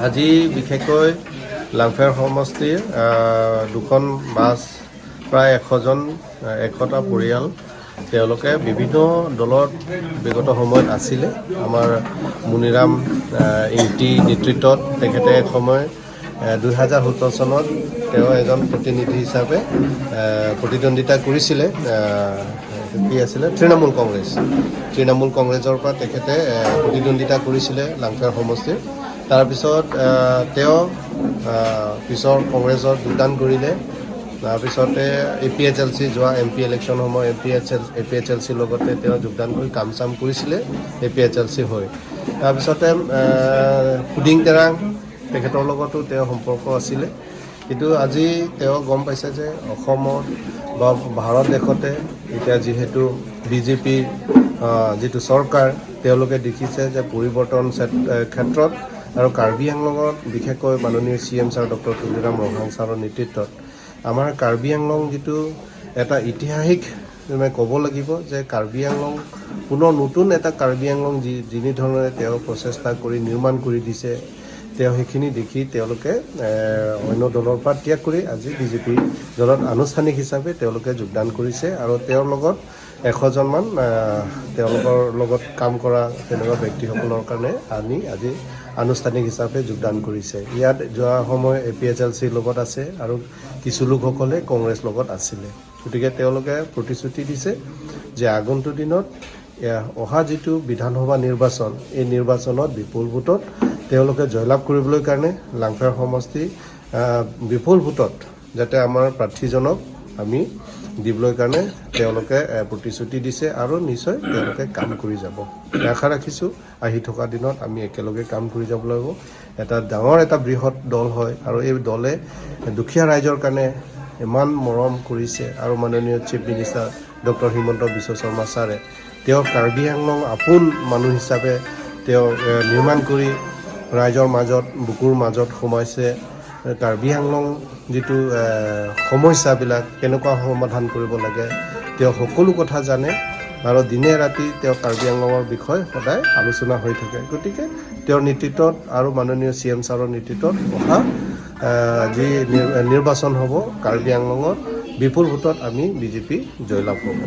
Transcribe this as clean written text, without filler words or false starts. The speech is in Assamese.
আজি বিশেষকৈ লাংফেৰ সমষ্টিৰ দুখন বাছ প্ৰায় 100টা পৰিয়াল তেওঁলোকে বিভিন্ন দলত বিগত সময়ত আছিলে। আমাৰ মুনিৰাম ইংটি নেতৃত্বত তেখেতে এক সময় 2017 চনত তেওঁ এজন প্ৰতিনিধি হিচাপে প্ৰতিদ্বন্দ্বিতা কৰিছিলে। কি আছিলে তৃণমূল কংগ্ৰেছৰ পৰা তেখেতে প্ৰতিদ্বন্দ্বিতা কৰিছিলে লাংফেৰ সমষ্টিৰ। তাৰপিছত তেওঁ পিছৰ কংগ্ৰেছত যোগদান কৰিলে। তাৰপিছতে APHLC যোৱা MP ইলেকশ্যন সময় APHLCৰ লগতে তেওঁ যোগদান কৰি কাম চাম কৰিছিলে APHLC হৈ। তাৰপিছতে ফুডিং তেৰাং তেখেতৰ লগতো তেওঁ সম্পৰ্ক আছিলে। কিন্তু আজি তেওঁ গম পাইছে যে অসমত বা ভাৰত দেশতে এতিয়া যিহেতু BJPৰ যিটো চৰকাৰ তেওঁলোকে দেখিছে যে পৰিৱৰ্তন ক্ষেত্ৰত আৰু কাৰ্বি আংলঙত বিশেষকৈ মাননীয় CM ছাৰ ডক্টৰ তুলিৰাম ৰভাং ছাৰৰ নেতৃত্বত আমাৰ কাৰ্বি আংলং যিটো এটা ঐতিহাসিক ক'ব লাগিব যে কাৰ্বি আংলং পুনৰ নতুন এটা কাৰ্বি আংলং যিনি ধৰণে তেওঁ প্ৰচেষ্টা কৰি নিৰ্মাণ কৰি দিছে, তেওঁ সেইখিনি দেখি তেওঁলোকে অন্য দলৰ পৰা ত্যাগ কৰি আজি BJP দলত আনুষ্ঠানিক হিচাপে তেওঁলোকে যোগদান কৰিছে আৰু তেওঁৰ লগত 100জনমান তেওঁলোকৰ লগত কাম কৰা তেনেকুৱা ব্যক্তিসকলৰ কাৰণে আজি আনুষ্ঠানিক হিচাপে যোগদান কৰিছে। ইয়াত যোৱা সময় APHLCৰ লগত আছে আৰু কিছু লোকসকলে কংগ্ৰেছ লগত আছিলে। গতিকে তেওঁলোকে প্ৰতিশ্ৰুতি দিছে যে আগন্তুক দিনত অহা যিটো বিধানসভা নিৰ্বাচন এই নিৰ্বাচনত বিপুল ভোটত তেওঁলোকে জয়লাভ কৰিবলৈ কাৰণে লাংফেৰ সমষ্টি বিপুল ভোটত যাতে আমাৰ প্ৰাৰ্থীজনক আমি দিবলৈ কাৰণে তেওঁলোকে প্ৰতিশ্ৰুতি দিছে আৰু নিশ্চয় তেওঁলোকে কাম কৰি যাব। আশা ৰাখিছোঁ আহি থকা দিনত আমি একেলগে কাম কৰি যাব লাগিব। এটা ডাঙৰ এটা বৃহৎ দল হয় আৰু এই দলে দুখীয়া ৰাইজৰ কাৰণে ইমান মৰম কৰিছে আৰু মাননীয় chief minister doctor Himanta Biswa Sarma ছাৰে তেওঁ কাৰ্বি আংলং আপোন মানুহ হিচাপে তেওঁ নিৰ্মাণ কৰি ৰাইজৰ মাজত বুকুৰ মাজত সোমাইছে। কাৰ্বি আংলং যিটো সমস্যাবিলাক কেনেকুৱা সমাধান কৰিব লাগে তেওঁ সকলো কথা জানে আৰু দিনে ৰাতি তেওঁ কাৰ্বি আংলঙৰ বিষয়ে সদায় আলোচনা হৈ থাকে। গতিকে তেওঁৰ নেতৃত্বত আৰু মাননীয় CM ছাৰৰ নেতৃত্বত অহা যি নিৰ্বাচন হ'ব কাৰ্বি আংলঙত বিপুল ভোটত আমি BJP জয়লাভ হ'ব।